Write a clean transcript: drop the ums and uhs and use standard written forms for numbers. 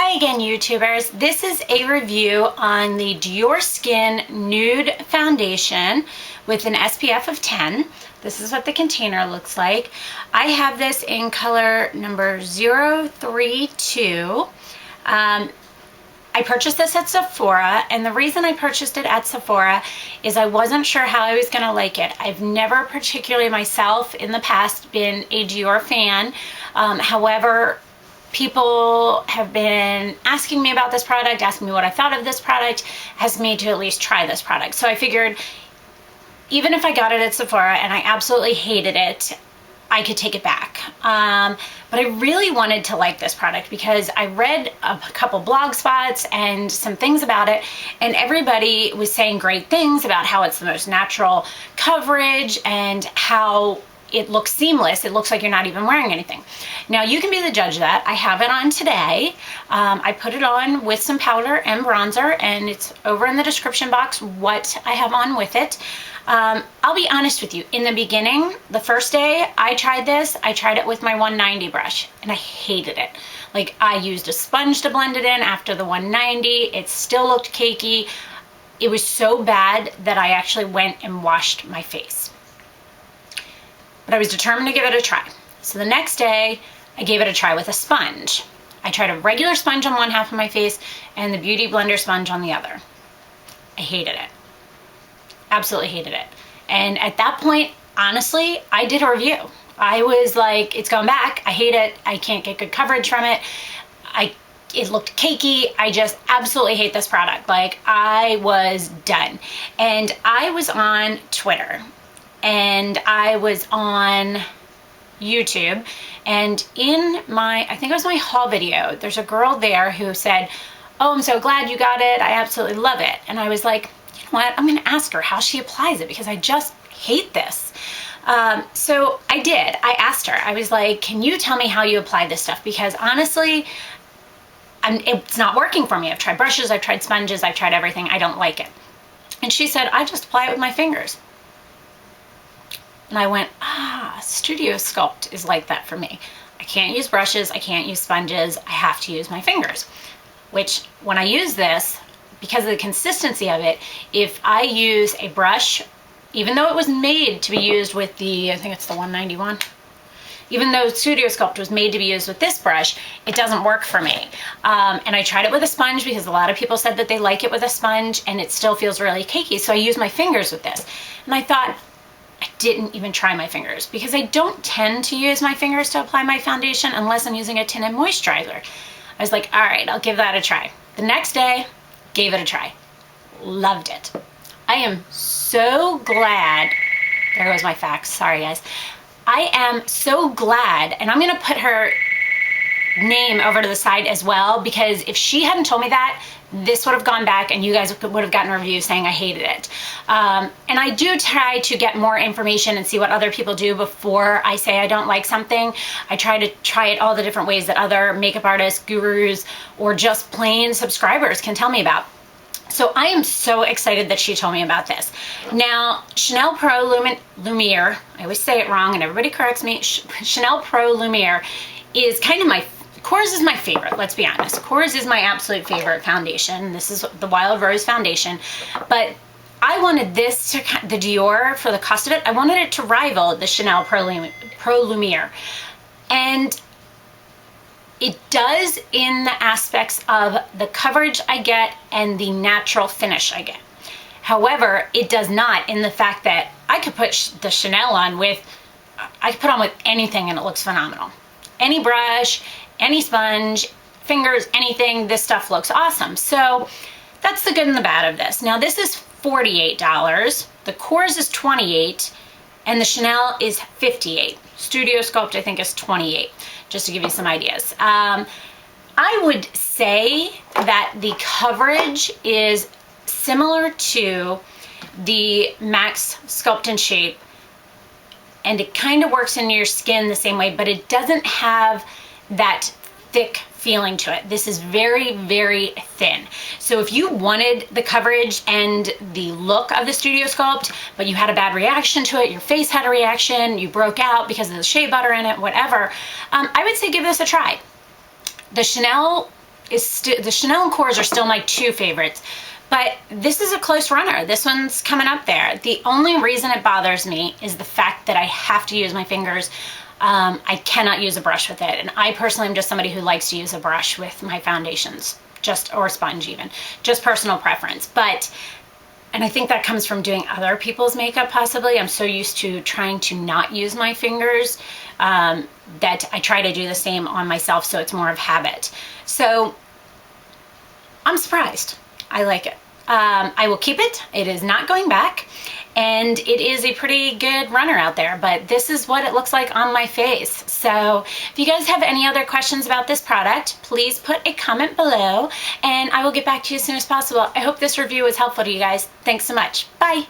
Hi again, YouTubers. This is a review on the Diorskin Nude Foundation with an SPF of 10. This is what the container looks like. I have this in color number 032. I purchased this at Sephora, and the reason I purchased it at Sephora is I wasn't sure how I was going to like it. I've never particularly myself in the past been a Dior fan. However, people have been asking me about this product, asking me what I thought of this product, has me to at least try this product. So I figured even if I got it at Sephora and I absolutely hated it, I could take it back. But I really wanted to like this product because I read a couple blog spots and some things about it, and everybody was saying great things about how it's the most natural coverage and how it looks seamless. It looks like you're not even wearing anything. Now you can be the judge of that. I have it on today. I put it on with some powder and bronzer, and it's over in the description box what I have on with it. I'll be honest with you, in the beginning, the first day I tried this, I tried it with my 190 brush and I hated it. Like, I used a sponge to blend it in after the 190. It still looked cakey. It was so bad that I actually went and washed my face. But I was determined to give it a try. So the next day, I gave it a try with a sponge. I tried a regular sponge on one half of my face and the Beauty Blender sponge on the other. I hated it. Absolutely hated it. And at that point, honestly, I did a review. I was like, it's going back. I hate it. I can't get good coverage from it. It looked cakey. I just absolutely hate this product. Like, I was done. And I was on Twitter, and I was on YouTube, and in my, I think it was my haul video, there's a girl there who said, "Oh, I'm so glad you got it. I absolutely love it." And I was like, you know what? I'm going to ask her how she applies it because I just hate this. So I did. I asked her. I was like, can you tell me how you apply this stuff? Because honestly, it's not working for me. I've tried brushes, I've tried sponges, I've tried everything. I don't like it. And she said, I just apply it with my fingers. And I went, Studio Sculpt is like that for me. I can't use brushes, I can't use sponges, I have to use my fingers. Which, when I use this, because of the consistency of it, if I use a brush, even though it was made to be used with the, I think it's the 191, even though Studio Sculpt was made to be used with this brush, it doesn't work for me. And I tried it with a sponge because a lot of people said that they like it with a sponge, and it still feels really cakey, so I use my fingers with this. And I thought, I didn't even try my fingers because I don't tend to use my fingers to apply my foundation unless I'm using a tinted moisturizer. I was like, all right, I'll give that a try. The next day, gave it a try. Loved it. I am so glad. There goes my fax. Sorry, guys. I am so glad, and I'm going to put her name over to the side as well, because if she hadn't told me that, this would have gone back and you guys would have gotten a review saying I hated it. And I do try to get more information and see what other people do before I say I don't like something. I try to try it all the different ways that other makeup artists, gurus, or just plain subscribers can tell me about. So I am so excited that she told me about this. Now, Chanel Pro Lumiere, I always say it wrong and everybody corrects me, Chanel Pro Lumiere is kind of my, Korres is my favorite, let's be honest. Korres is my absolute favorite foundation. This is the Wild Rose foundation. But I wanted this to, the Dior, for the cost of it, I wanted it to rival the Chanel Pro Lumiere. And it does in the aspects of the coverage I get and the natural finish I get. However, it does not in the fact that I could put the Chanel on with, I could put on with anything and it looks phenomenal. Any brush, any sponge, fingers, anything, this stuff looks awesome. So that's the good and the bad of this. Now this is $48, the Korres is $28, and the Chanel is $58. Studio Sculpt I think is $28, just to give you some ideas. I would say that the coverage is similar to the Max Sculpt and Shape, and it kind of works into your skin the same way, but it doesn't have that thick feeling to it. This is very, very thin. So if you wanted the coverage and the look of the Studio Sculpt, but you had a bad reaction to it, your face had a reaction, you broke out because of the shea butter in it, whatever, I would say give this a try. The Chanel is still, the Chanel and Korres are still my two favorites. But this is a close runner. This one's coming up there. The only reason it bothers me is the fact that I have to use my fingers. I cannot use a brush with it. And I personally am just somebody who likes to use a brush with my foundations, or a sponge even, just personal preference. And I think that comes from doing other people's makeup possibly. I'm so used to trying to not use my fingers that I try to do the same on myself, so it's more of habit. So I'm surprised. I like it. I will keep it. It is not going back. And it is a pretty good runner out there, but this is what it looks like on my face. So if you guys have any other questions about this product, please put a comment below and I will get back to you as soon as possible. I hope this review was helpful to you guys. Thanks so much. Bye.